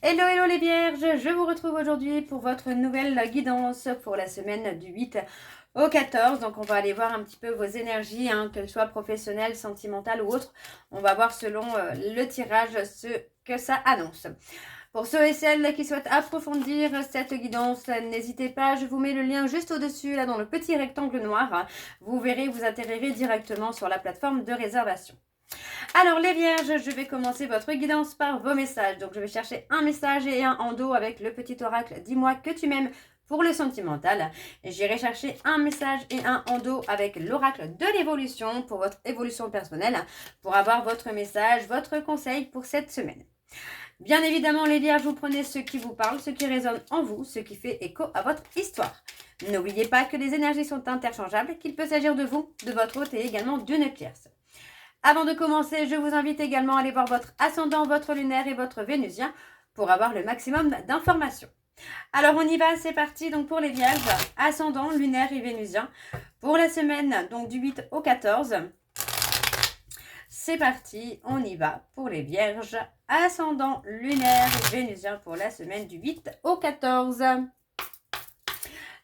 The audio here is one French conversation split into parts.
Hello, hello les vierges, je vous retrouve aujourd'hui pour votre nouvelle guidance pour la semaine du 8 au 14. Donc on va aller voir un petit peu vos énergies, qu'elles soient professionnelles, sentimentales ou autres. On va voir selon le tirage ce que ça annonce. Pour ceux et celles qui souhaitent approfondir cette guidance, n'hésitez pas, je vous mets le lien juste au-dessus, là dans le petit rectangle noir. Vous verrez, vous atterrirez directement sur la plateforme de réservation. Alors les vierges, je vais commencer votre guidance par vos messages. Donc je vais chercher un message et un en dos avec le petit oracle. Dis-moi que tu m'aimes pour le sentimental. J'irai chercher un message et un en dos avec l'oracle de l'évolution pour votre évolution personnelle, pour avoir votre message, votre conseil pour cette semaine. Bien évidemment, les vierges, vous prenez ce qui vous parle, ce qui résonne en vous, ce qui fait écho à votre histoire. N'oubliez pas que les énergies sont interchangeables, qu'il peut s'agir de vous, de votre hôte et également d'une tierce. Avant de commencer, je vous invite également à aller voir votre ascendant, votre lunaire et votre vénusien pour avoir le maximum d'informations. Alors on y va, c'est parti donc pour les vierges, ascendant, lunaire et vénusien pour la semaine donc du 8 au 14. C'est parti, on y va pour les vierges, ascendant, lunaire et vénusien pour la semaine du 8 au 14.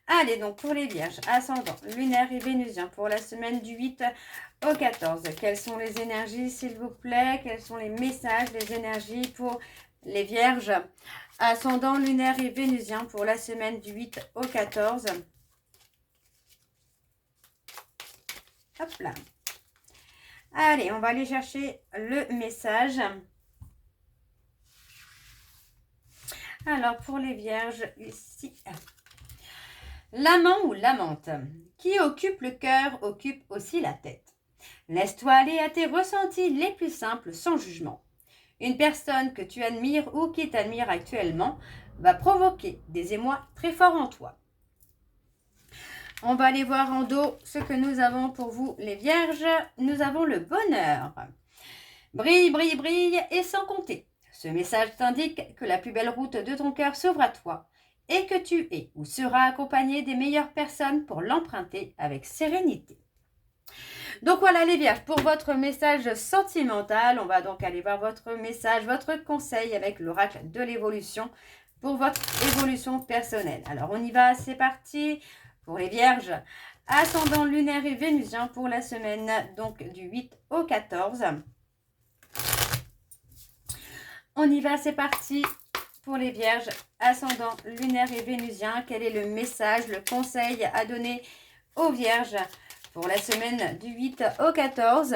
Allez, donc pour les vierges, ascendant, lunaire et vénusien pour la semaine du 8 au 14. Quelles sont les énergies, s'il vous plaît? Quels sont les messages, les énergies pour les vierges, ascendant, lunaire et vénusien pour la semaine du 8 au 14? Hop là. Allez, on va aller chercher le message. Alors, pour les vierges, ici... L'amant ou l'amante, qui occupe le cœur, occupe aussi la tête. Laisse-toi aller à tes ressentis les plus simples sans jugement. Une personne que tu admires ou qui t'admire actuellement va provoquer des émois très forts en toi. On va aller voir en dos ce que nous avons pour vous les vierges. Nous avons le bonheur. Brille, brille, brille et sans compter. Ce message t'indique que la plus belle route de ton cœur s'ouvre à toi et que tu es ou seras accompagné des meilleures personnes pour l'emprunter avec sérénité. Donc voilà les vierges, pour votre message sentimental, on va donc aller voir votre message, votre conseil avec l'oracle de l'évolution pour votre évolution personnelle. Alors on y va, c'est parti pour les vierges, ascendant lunaire et vénusien pour la semaine donc du 8 au 14. On y va, c'est parti pour les vierges, ascendant lunaire et vénusien. Quel est le message, le conseil à donner aux vierges pour la semaine du 8 au 14?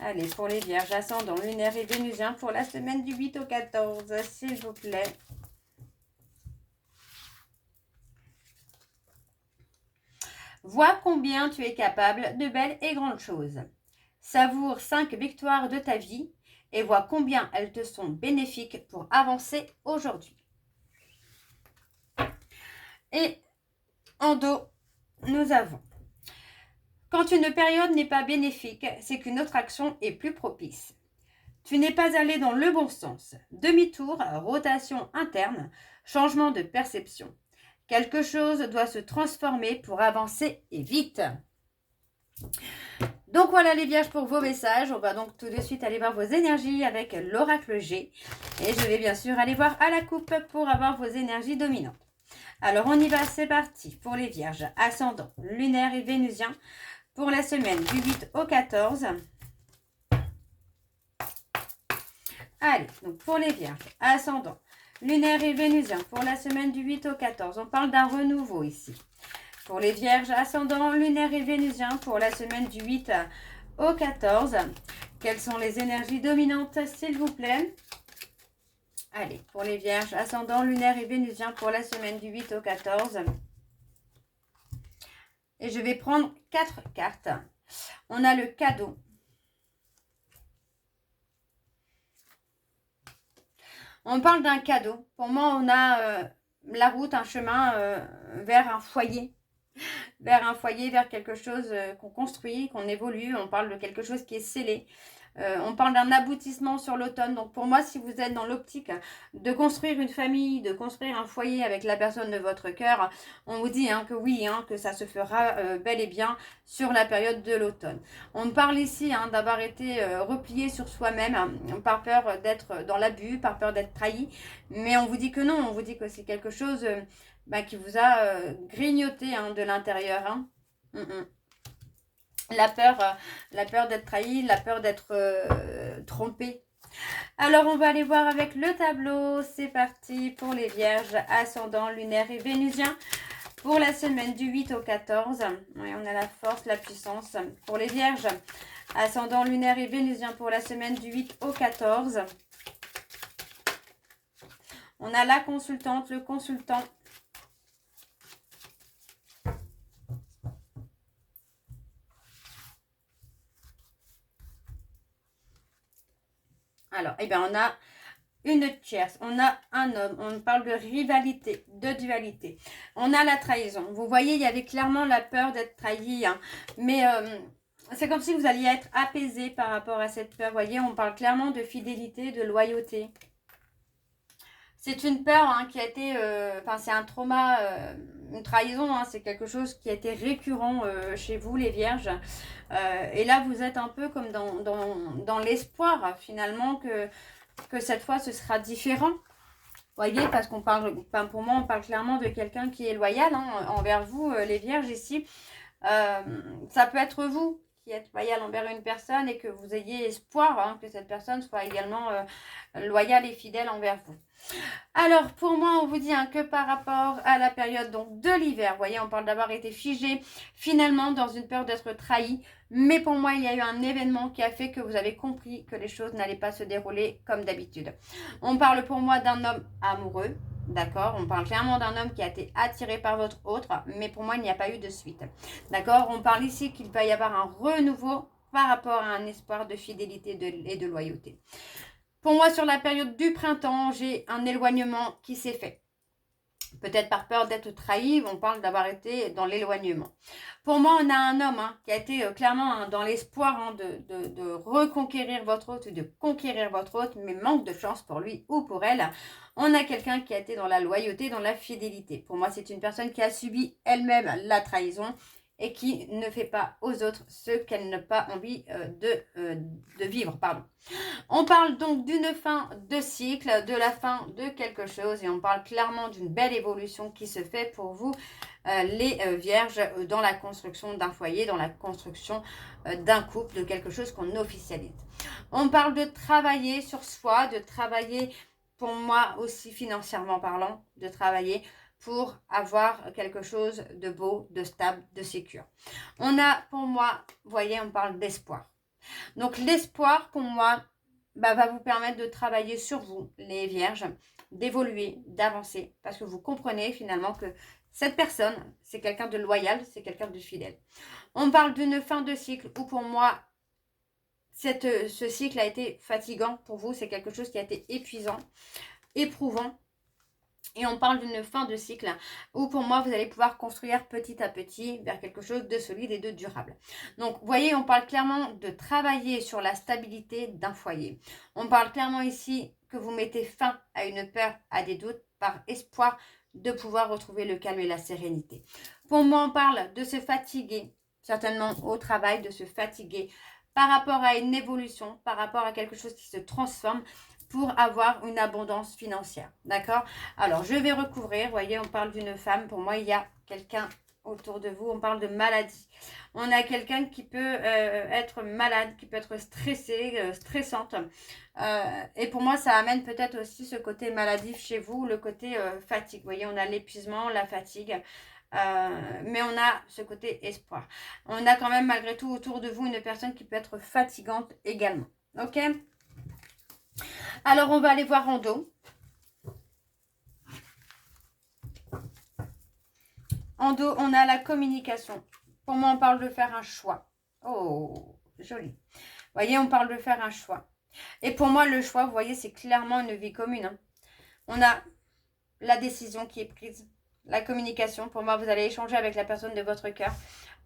Allez, pour les vierges, ascendant lunaire et vénusien pour la semaine du 8 au 14, s'il vous plaît. Vois combien tu es capable de belles et grandes choses. Savoure 5 victoires de ta vie et vois combien elles te sont bénéfiques pour avancer aujourd'hui. Et en dos, nous avons: quand une période n'est pas bénéfique, c'est qu'une autre action est plus propice. Tu n'es pas allé dans le bon sens. Demi-tour, rotation interne, changement de perception. Quelque chose doit se transformer pour avancer et vite. Donc voilà les vierges pour vos messages. On va donc tout de suite aller voir vos énergies avec l'oracle G. Et je vais bien sûr aller voir à la coupe pour avoir vos énergies dominantes. Alors on y va, c'est parti pour les vierges, ascendant, lunaire et vénusien pour la semaine du 8 au 14. Allez, donc pour les vierges, ascendant, lunaire et vénusien pour la semaine du 8 au 14. On parle d'un renouveau ici. Pour les vierges, ascendant, lunaire et vénusien pour la semaine du 8 au 14. Quelles sont les énergies dominantes, s'il vous plaît? Allez, pour les vierges, ascendant, lunaire et vénusien pour la semaine du 8 au 14. Et je vais prendre 4 cartes. On a le cadeau. On parle d'un cadeau. Pour moi, on a la route, un chemin vers un foyer. Vers un foyer, vers quelque chose qu'on construit, qu'on évolue. On parle de quelque chose qui est scellé. On parle d'un aboutissement sur l'automne. Donc pour moi, si vous êtes dans l'optique de construire une famille, de construire un foyer avec la personne de votre cœur, on vous dit que oui, que ça se fera bel et bien sur la période de l'automne. On parle ici d'avoir été replié sur soi-même par peur d'être dans l'abus, par peur d'être trahi. Mais on vous dit que non, on vous dit que c'est quelque chose qui vous a grignoté de l'intérieur. La peur d'être trahi, la peur d'être trompé. Alors, on va aller voir avec le tableau. C'est parti pour les vierges, ascendant, lunaire et vénusien. Pour la semaine du 8 au 14. Oui, on a la force, la puissance. Pour les vierges, ascendant, lunaire et vénusien pour la semaine du 8 au 14. On a la consultante, le consultant. Alors, on a une tierce, on a un homme, on parle de rivalité, de dualité. On a la trahison. Vous voyez, il y avait clairement la peur d'être trahi. Mais c'est comme si vous alliez être apaisé par rapport à cette peur. Vous voyez, on parle clairement de fidélité, de loyauté. C'est une peur qui a été... c'est un trauma, une trahison. C'est quelque chose qui a été récurrent chez vous, les vierges. Et là, vous êtes un peu comme dans l'espoir, finalement, que cette fois, ce sera différent. Vous voyez, parce qu'on parle... pour moi, on parle clairement de quelqu'un qui est loyal envers vous, les vierges, ici. Ça peut être vous qui êtes loyal envers une personne et que vous ayez espoir que cette personne soit également loyale et fidèle envers vous. Alors, pour moi, on vous dit que par rapport à la période donc, de l'hiver, vous voyez, on parle d'avoir été figé finalement dans une peur d'être trahi. Mais pour moi, il y a eu un événement qui a fait que vous avez compris que les choses n'allaient pas se dérouler comme d'habitude. On parle pour moi d'un homme amoureux. D'accord, on parle clairement d'un homme qui a été attiré par votre autre, mais pour moi, il n'y a pas eu de suite. D'accord, on parle ici qu'il va y avoir un renouveau par rapport à un espoir de fidélité et de loyauté. Pour moi, sur la période du printemps, j'ai un éloignement qui s'est fait. Peut-être par peur d'être trahi, on parle d'avoir été dans l'éloignement. Pour moi, on a un homme qui a été clairement dans l'espoir de reconquérir votre hôte, de conquérir votre hôte, mais manque de chance pour lui ou pour elle. On a quelqu'un qui a été dans la loyauté, dans la fidélité. Pour moi, c'est une personne qui a subi elle-même la trahison et qui ne fait pas aux autres ce qu'elle n'a pas envie de vivre. On parle donc d'une fin de cycle, de la fin de quelque chose et on parle clairement d'une belle évolution qui se fait pour vous, les vierges, dans la construction d'un foyer, dans la construction d'un couple, de quelque chose qu'on officialise. On parle de travailler sur soi, de travailler, pour moi aussi financièrement parlant, de travailler pour avoir quelque chose de beau, de stable, de sécure. On a, pour moi, vous voyez, on parle d'espoir. Donc, l'espoir, pour moi, va vous permettre de travailler sur vous, les vierges, d'évoluer, d'avancer, parce que vous comprenez finalement que cette personne, c'est quelqu'un de loyal, c'est quelqu'un de fidèle. On parle d'une fin de cycle où, pour moi, ce cycle a été fatigant pour vous, c'est quelque chose qui a été épuisant, éprouvant. Et on parle d'une fin de cycle où pour moi vous allez pouvoir construire petit à petit vers quelque chose de solide et de durable. Donc vous voyez, on parle clairement de travailler sur la stabilité d'un foyer. On parle clairement ici que vous mettez fin à une peur, à des doutes par espoir de pouvoir retrouver le calme et la sérénité. Pour moi, on parle de se fatiguer, certainement au travail, de se fatiguer par rapport à une évolution, par rapport à quelque chose qui se transforme, pour avoir une abondance financière, d'accord? Alors, je vais recouvrir, vous voyez, on parle d'une femme, pour moi, il y a quelqu'un autour de vous, on parle de maladie. On a quelqu'un qui peut être malade, qui peut être stressé, stressante. Et pour moi, ça amène peut-être aussi ce côté maladif chez vous, le côté fatigue. Vous voyez, on a l'épuisement, la fatigue. Mais on a ce côté espoir. On a quand même malgré tout autour de vous une personne qui peut être fatigante également. Ok? Alors, on va aller voir en dos. En dos, on a la communication. Pour moi, on parle de faire un choix. Oh, joli. Vous voyez, on parle de faire un choix. Et pour moi, le choix, vous voyez, c'est clairement une vie commune. On a la décision qui est prise. La communication, pour moi, vous allez échanger avec la personne de votre cœur.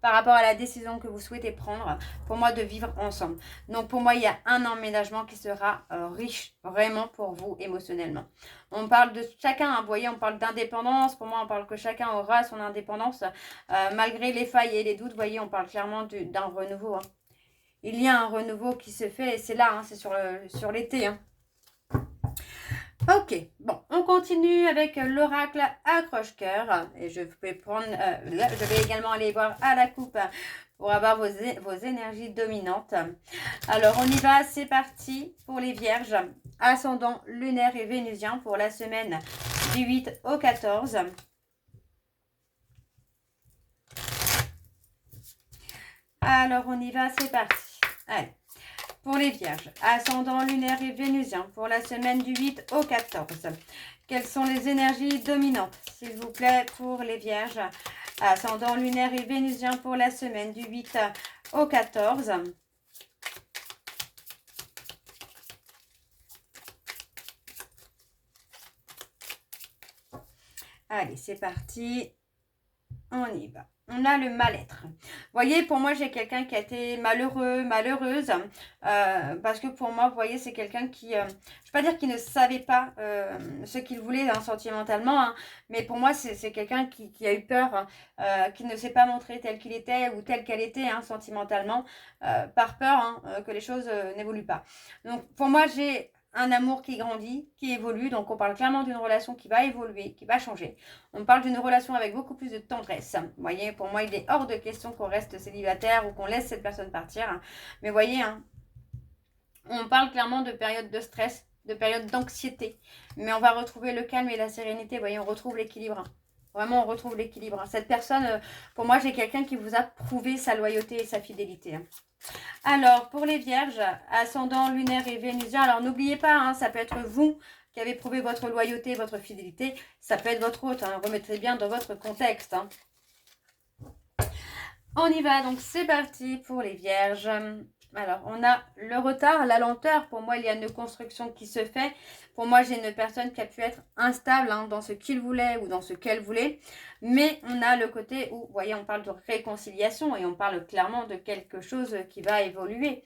par rapport à la décision que vous souhaitez prendre, pour moi, de vivre ensemble. Donc, pour moi, il y a un emménagement qui sera riche, vraiment, pour vous, émotionnellement. On parle de chacun, hein, vous voyez, on parle d'indépendance. Pour moi, on parle que chacun aura son indépendance. Malgré les failles et les doutes, vous voyez, on parle clairement d'un renouveau. Hein. Il y a un renouveau qui se fait, et c'est là, hein, c'est sur l'été. Hein. Ok, bon, on continue avec l'oracle accroche-cœur. Et je vais prendre, je vais également aller voir à la coupe pour avoir vos énergies dominantes. Alors, on y va, c'est parti pour les vierges. Ascendant lunaire et vénusien pour la semaine du 8 au 14. Alors, on y va, c'est parti. Allez. Pour les vierges, ascendant lunaire et vénusien pour la semaine du 8 au 14. Quelles sont les énergies dominantes, s'il vous plaît, pour les vierges, ascendant lunaire et vénusien pour la semaine du 8 au 14. Allez, c'est parti. On y va. On a le mal-être. Vous voyez, pour moi, j'ai quelqu'un qui a été malheureux, malheureuse. Parce que pour moi, vous voyez, c'est quelqu'un qui... je ne vais pas dire qu'il ne savait pas ce qu'il voulait hein, sentimentalement. Hein, mais pour moi, c'est quelqu'un qui a eu peur, qui ne s'est pas montré tel qu'il était ou tel qu'elle était hein, sentimentalement. Par peur hein, que les choses n'évoluent pas. Donc, pour moi, j'ai... un amour qui grandit, qui évolue. Donc, on parle clairement d'une relation qui va évoluer, qui va changer. On parle d'une relation avec beaucoup plus de tendresse. Vous voyez, pour moi, il est hors de question qu'on reste célibataire ou qu'on laisse cette personne partir. Mais vous voyez, hein, on parle clairement de période de stress, de période d'anxiété. Mais on va retrouver le calme et la sérénité. Vous voyez, on retrouve l'équilibre. Vraiment, on retrouve l'équilibre. Cette personne, pour moi, j'ai quelqu'un qui vous a prouvé sa loyauté et sa fidélité. Alors, pour les vierges, ascendant lunaire et vénusien, alors n'oubliez pas, hein, ça peut être vous qui avez prouvé votre loyauté, votre fidélité, ça peut être votre hôte, hein, remettez bien dans votre contexte. Hein. On y va, donc c'est parti pour les vierges. Alors, on a le retard, la lenteur. Pour moi, il y a une construction qui se fait. Pour moi, j'ai une personne qui a pu être instable hein, dans ce qu'il voulait ou dans ce qu'elle voulait. Mais on a le côté où, vous voyez, on parle de réconciliation et on parle clairement de quelque chose qui va évoluer.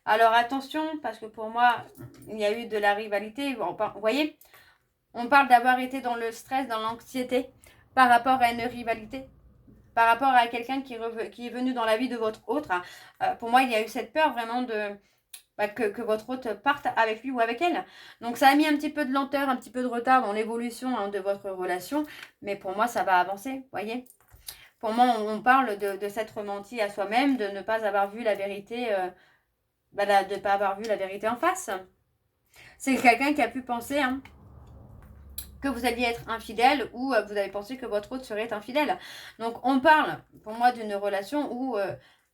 Alors, attention, parce que pour moi, il y a eu de la rivalité. Vous voyez, on parle d'avoir été dans le stress, dans l'anxiété par rapport à une rivalité. Par rapport à quelqu'un qui est venu dans la vie de votre autre, pour moi, il y a eu cette peur vraiment de que votre hôte parte avec lui ou avec elle. Donc, ça a mis un petit peu de lenteur, un petit peu de retard dans l'évolution hein, de votre relation. Mais pour moi, ça va avancer, vous voyez. Pour moi, on parle de s'être menti à soi-même, de ne pas avoir vu la vérité, de ne pas avoir vu la vérité en face. C'est quelqu'un qui a pu penser... Hein, que vous alliez être infidèle ou vous avez pensé que votre hôte serait infidèle. Donc, on parle, pour moi, d'une relation où,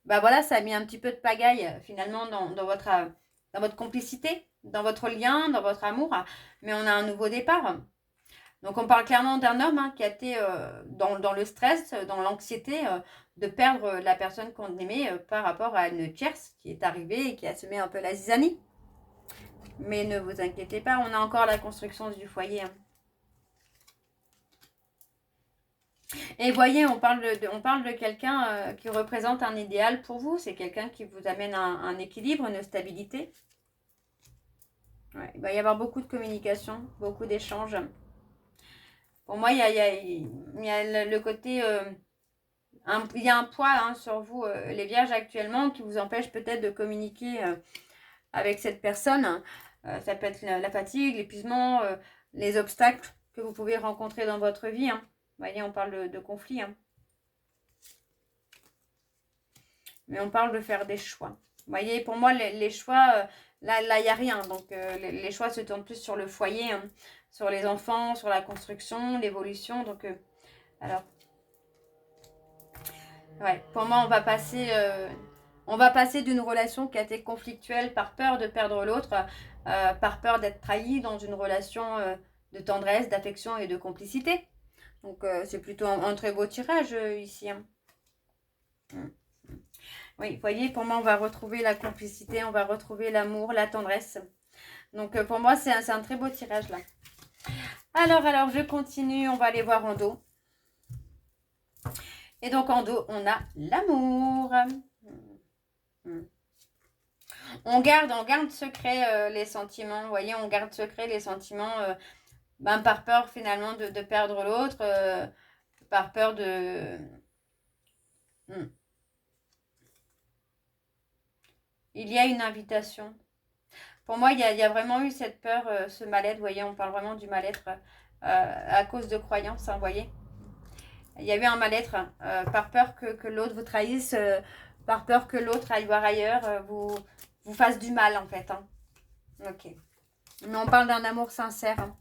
voilà, ça a mis un petit peu de pagaille, finalement, dans votre complicité, dans votre lien, dans votre amour. Mais on a un nouveau départ. Donc, on parle clairement d'un homme hein, qui a été dans le stress, dans l'anxiété de perdre la personne qu'on aimait par rapport à une tierce qui est arrivée et qui a semé un peu la zizanie. Mais ne vous inquiétez pas, on a encore la construction du foyer. Hein. Et voyez, on parle de quelqu'un qui représente un idéal pour vous. C'est quelqu'un qui vous amène un équilibre, une stabilité. Ouais, il va y avoir beaucoup de communication, beaucoup d'échanges. Pour moi, il y a le côté... il y a un poids hein, sur vous, les vierges actuellement, qui vous empêche peut-être de communiquer avec cette personne. Ça peut être la fatigue, l'épuisement, les obstacles que vous pouvez rencontrer dans votre vie. Hein. Vous voyez, on parle de conflit. Hein. Mais on parle de faire des choix. Vous voyez, pour moi, les choix, là, il n'y a rien. Donc, les choix se tournent plus sur le foyer, hein, sur les enfants, sur la construction, l'évolution. Donc, alors, ouais, pour moi, on va passer d'une relation qui a été conflictuelle par peur de perdre l'autre, par peur d'être trahi dans une relation de tendresse, d'affection et de complicité. Donc, c'est plutôt un très beau tirage ici. Hein. Oui, vous voyez, pour moi, on va retrouver la complicité, on va retrouver l'amour, la tendresse. Donc, pour moi, c'est un très beau tirage, là. Alors, je continue. On va aller voir en dos. Et donc en dos, on a l'amour. On garde secret les sentiments. Vous voyez, on garde secret les sentiments par peur finalement de perdre l'autre, par peur de... Il y a une invitation. Pour moi, il y a vraiment eu cette peur, ce mal-être. Vous voyez, on parle vraiment du mal-être à cause de croyances, hein, vous voyez. Il y a eu un mal-être par peur que l'autre vous trahisse, par peur que l'autre aille voir ailleurs, vous fasse du mal en fait. Hein. Ok. Mais on parle d'un amour sincère. Hein.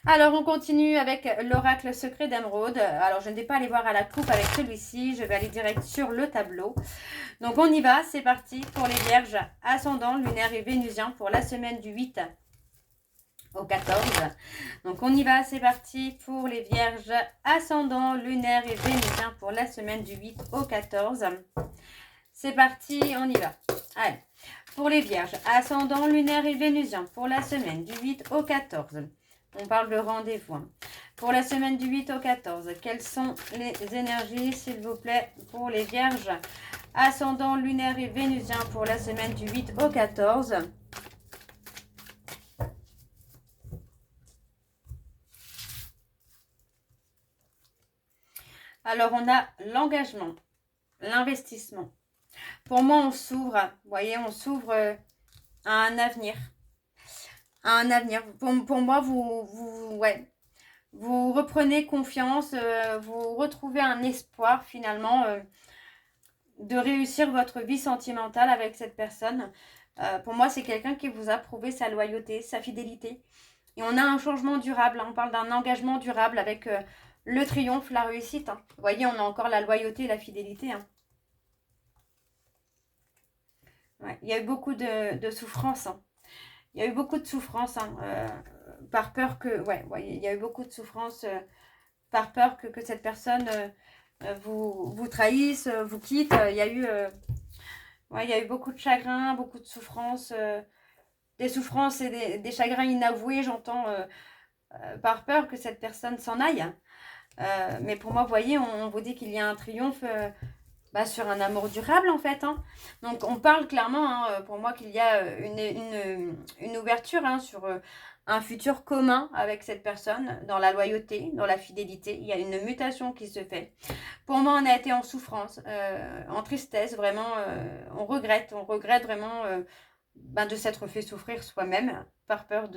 Alors, on continue avec l'oracle secret d'Émeraude. Alors, je ne vais pas aller voir à la coupe avec celui-ci. Je vais aller direct sur le tableau. Donc, on y va. C'est parti pour les vierges ascendant, lunaire et vénusien pour la semaine du 8 au 14. Donc, on y va. C'est parti pour les vierges ascendant, lunaire et vénusien pour la semaine du 8 au 14. C'est parti. On y va. Allez. Pour les vierges ascendant, lunaire et vénusien pour la semaine du 8 au 14. On parle de rendez-vous. Hein. Pour la semaine du 8 au 14, quelles sont les énergies, s'il vous plaît, pour les vierges ascendant, lunaire et vénusien pour la semaine du 8 au 14. Alors, on a l'engagement, l'investissement. Pour moi, on s'ouvre, vous voyez, on s'ouvre à un avenir. À un avenir. Pour moi, vous reprenez confiance, vous retrouvez un espoir finalement de réussir votre vie sentimentale avec cette personne. Pour moi, c'est quelqu'un qui vous a prouvé sa loyauté, sa fidélité. Et on a un changement durable. Hein. On parle d'un engagement durable avec le triomphe, la réussite. Hein. Vous voyez, on a encore la loyauté et la fidélité. Hein. Ouais. Il y a eu beaucoup de souffrance. Hein. Il y a eu beaucoup de souffrance hein, par peur que... Ouais, il y a eu beaucoup de souffrance par peur que cette personne vous trahisse, vous quitte. Il y a eu... il y a eu beaucoup de chagrin, beaucoup de souffrance, des souffrances et des chagrins inavoués, j'entends, par peur que cette personne s'en aille. Mais pour moi, vous voyez, on vous dit qu'il y a un triomphe sur un amour durable, en fait. Hein. Donc, on parle clairement, hein, pour moi, qu'il y a une ouverture hein, sur un futur commun avec cette personne, dans la loyauté, dans la fidélité. Il y a une mutation qui se fait. Pour moi, on a été en souffrance, en tristesse, vraiment. On regrette vraiment de s'être fait souffrir soi-même, par peur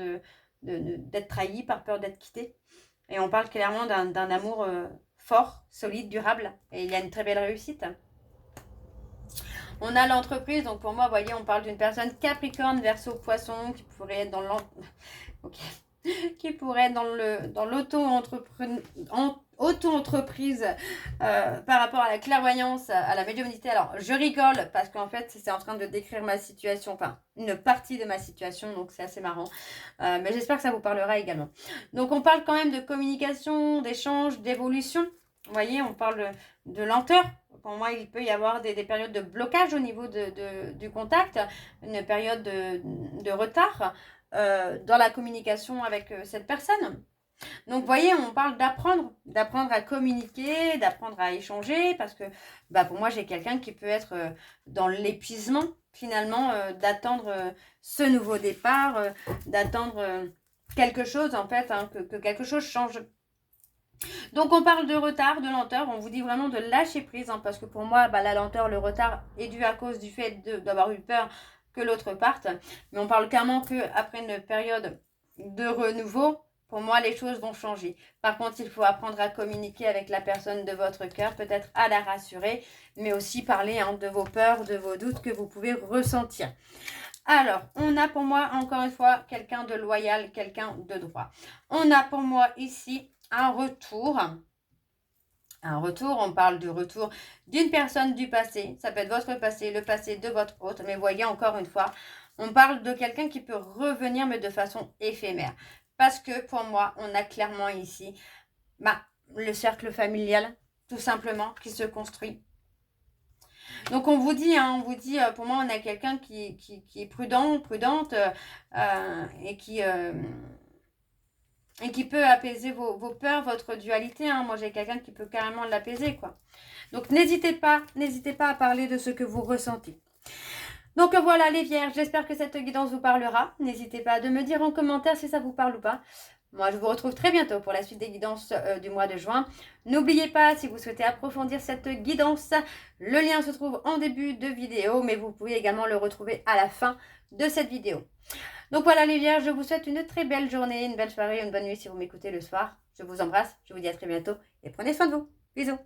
d'être trahi, par peur d'être quitté. Et on parle clairement d'un amour fort, solide, durable. Et il y a une très belle réussite. On a l'entreprise, donc pour moi, vous voyez, on parle d'une personne Capricorne, Verseau, Poisson, qui pourrait être dans qui pourrait être dans l'auto-entreprise par rapport à la clairvoyance, à la médiumnité. Alors, je rigole parce qu'en fait, c'est en train de décrire ma situation, enfin, une partie de ma situation, donc c'est assez marrant. Mais j'espère que ça vous parlera également. Donc, on parle quand même de communication, d'échange, d'évolution. Vous voyez, on parle de lenteur. Pour moi, il peut y avoir des périodes de blocage au niveau du contact, une période de retard dans la communication avec cette personne. Donc, vous voyez, on parle d'apprendre à communiquer, d'apprendre à échanger, parce que pour moi, j'ai quelqu'un qui peut être dans l'épuisement, finalement, d'attendre ce nouveau départ, d'attendre quelque chose, en fait, hein, que quelque chose change. Donc, on parle de retard, de lenteur, on vous dit vraiment de lâcher prise, hein, parce que pour moi, la lenteur, le retard est dû à cause du fait d'avoir eu peur que l'autre parte. Mais on parle clairement qu'après une période de renouveau, pour moi, les choses vont changer. Par contre, il faut apprendre à communiquer avec la personne de votre cœur, peut-être à la rassurer, mais aussi parler de vos peurs, de vos doutes que vous pouvez ressentir. Alors, on a pour moi, encore une fois, quelqu'un de loyal, quelqu'un de droit. On a pour moi ici un retour. On parle du retour d'une personne du passé. Ça peut être votre passé, le passé de votre autre. Mais voyez, encore une fois, on parle de quelqu'un qui peut revenir, mais de façon éphémère. Parce que pour moi, on a clairement ici le cercle familial, tout simplement, qui se construit. Donc on vous dit, pour moi, on a quelqu'un qui est prudente, et qui et qui peut apaiser vos peurs, votre dualité. Hein. Moi, j'ai quelqu'un qui peut carrément l'apaiser, quoi. Donc, n'hésitez pas à parler de ce que vous ressentez. Donc voilà les vierges, j'espère que cette guidance vous parlera. N'hésitez pas à me dire en commentaire si ça vous parle ou pas. Moi, je vous retrouve très bientôt pour la suite des guidances du mois de juin. N'oubliez pas, si vous souhaitez approfondir cette guidance, le lien se trouve en début de vidéo, mais vous pouvez également le retrouver à la fin de cette vidéo. Donc voilà les vierges, je vous souhaite une très belle journée, une belle soirée, une bonne nuit si vous m'écoutez le soir. Je vous embrasse, je vous dis à très bientôt et prenez soin de vous. Bisous.